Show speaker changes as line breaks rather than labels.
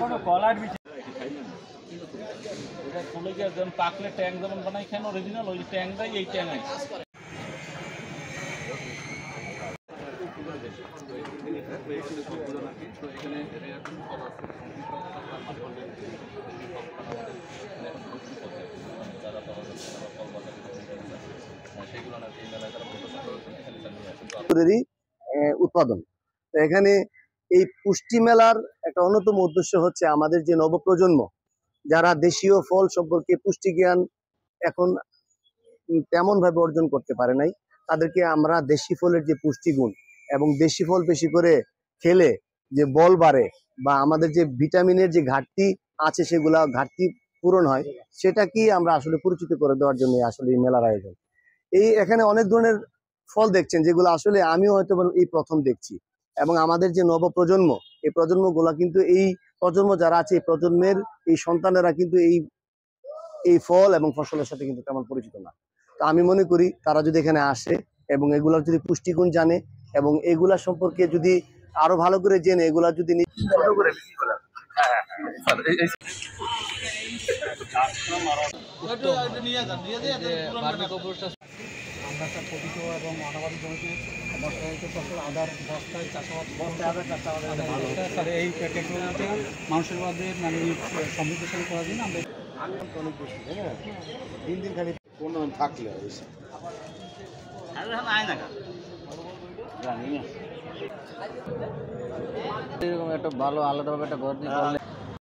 কোনো কলার বিচি এটা চলে গিয়ে যেমন পাকলে ট্যাঙ্ক যেমন বানাই খান অরিজিনাল ওই ট্যাঙ্কটাই এই ট্যাঙ্ক
উৎপাদন। তো এখানে এই পুষ্টি মেলার একটা অন্যতম উদ্দেশ্য হচ্ছে আমাদের যে নবপ্রজন্ম যারা দেশীয় ফল সম্পর্কে পুষ্টি জ্ঞান এখন তেমন ভাবে অর্জন করতে পারে নাই, তাদেরকে আমরা দেশি ফলের যে পুষ্টিগুণ এবং দেশি ফল বেশি করে খেলে যে বল বাড়ে বা আমাদের যে ভিটামিনের যে ঘাটতি আছে সেগুলা ঘাটতি পূরণ হয়, সেটা কি আমরা আসলে পরিচিত করে দেওয়ার জন্য আসলে এই মেলার আয়োজন। এই এখানে অনেক ধরনের ফল দেখছেন যেগুলো আসলে আমিও হয়তো এই প্রথম দেখছি, এবং আমাদের যে নবপ্রজন্ম এই প্রজন্মগুলা কিন্তু এই প্রজন্ম যারা আছে এই প্রজন্মের এই সন্তানেরা কিন্তু এই ফল এবং ফসলের সাথে কিন্তু তেমন পরিচিত না। তো আমি মনে করি তারা যদি এখানে আসে এবং এগুলার যদি পুষ্টিগুণ জানে এবং এগুলা সম্পর্কে যদি আরো ভালো করে জেনে এগুলা যদি
আমরা একটা পতিত এবং অনাবাদী জমিতে বর্ষায়িত ফসল আদার বস্তায় চাষাবাদ এই টেকনোলজিটা মানুষের মধ্যে মানে সমৃদ্ধশালী করার জন্য আমরা
অনেক বেশি দিন দিন খালি কোনো থাকলে
এরকম একটা ভালো আলাদাভাবে একটা ঘর দিয়ে